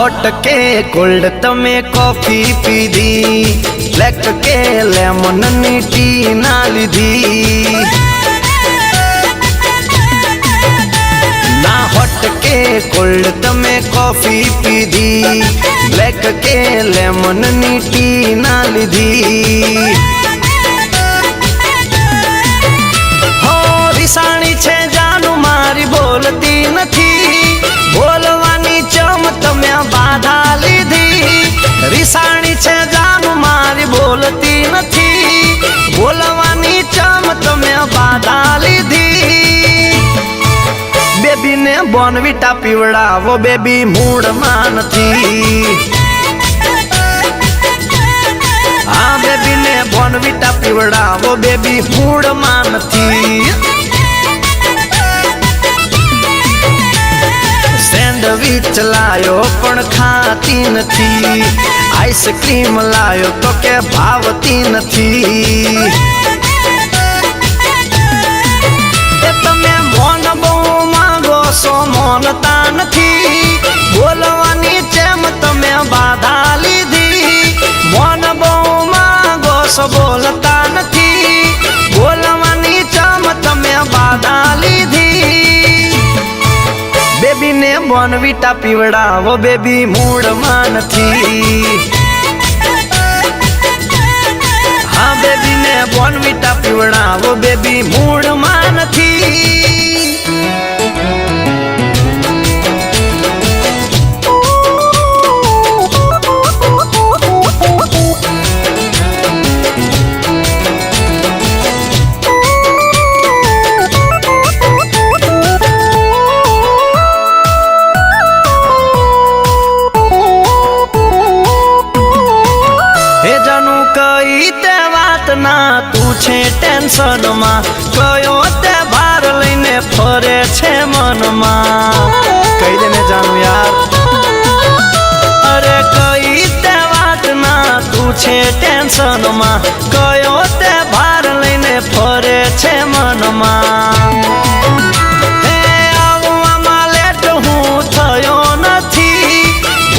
Hot के cold तमे coffee पीधी, black के लेमन नी टी ना लीधी। ना हॉट के कोल्ड तमे कॉफी पीधी, ब्लैक के लेमन नी टी ना लीधी। हो रिसाणी छे जानू मारी बोलती नथी, बोलवानी चम तमे बाधा लीधी। रिसाणी छे जानू मारी बोलती नथी, बोलवानी चम तमे बाधा लीधी। बेबी ने बोर्नविटा पीवड़ावो बेबी मूड मां नथी। हाँ बेबी ने बोर्नविटा पीवड़ावो बेबी मूड मां नथी। सैंडविच लायो पण खाती नथी, आइसक्रीम लायो तो के भावती नथी। तमे मोन बहु मांगो सो मोनता नथी, बोलवानी चेम तमे बाधा लीधी। मोन बहु मांगो सो बोलता नथी, बोलवानी चम तमे बाधा लीधी। बेबी ने बोर्नविटा पीवड़ावो बेबी मूड मां नथी। हाँ बेबी ने बोर्नविटा पीवड़ावो बेबी मूड मां नथी। कई ते बात ना तू छे टेंशन मा, कयो ते भार लईने फरे छे मन मा। कई देने जानू यार, अरे कई ते बात ना तू छे टेंशन मा, कयो ते भार लईने फरे छे मन मा। हे आववामां लेट हूँ थयो नथी,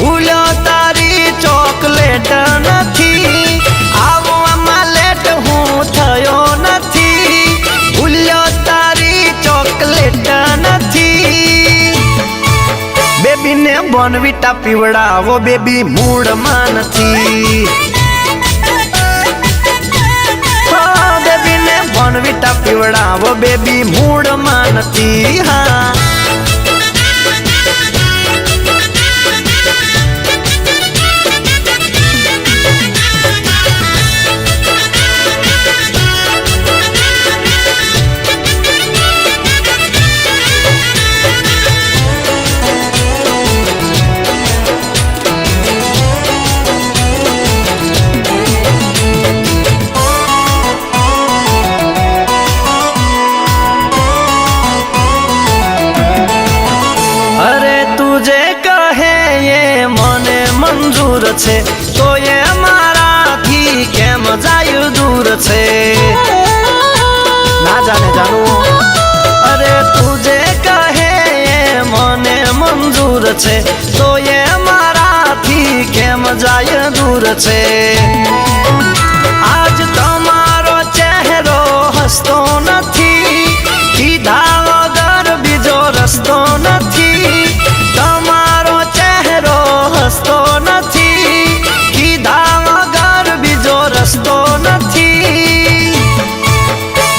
भूल्यो तारी चॉकलेट नथी। बेबी ने बोर्नविटा पीवड़ावो बेबी मूड मां नथी। हाँ बेबी ने बोर्नविटा पीवड़ावो बेबी मूड मां नथी। हाँ मंजूर छे तो ये मारा थी केम जायु दूर छे। ना जाने जानू, अरे तुझे कहे ये मने मंजूर छे तो ये मारा थी केम जायु दूर छे। आज तमारो चेहरो हसतो नथी, कीधा वगर बीजो रस्तो नथी। तमारो चेहरो हसतो नथी, कीधा वगर बीजो रस्तो नथी।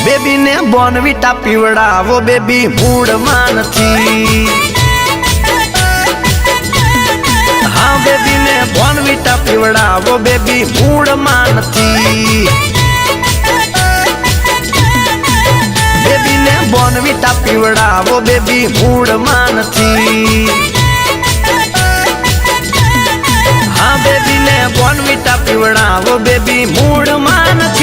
बेबी ने बोर्नविटा पीवड़ावो बेबी मूड मां नथी। हाँ बेबी ने बोर्नविटा पीवड़ावो बेबी मूड मां नथी। बेबी ने बोर्नविटा पीवड़ावो बेबी मूड मां नथी। हाँ बेबी ने बोर्नविटा पीवड़ावो बेबी मूड मां नथी।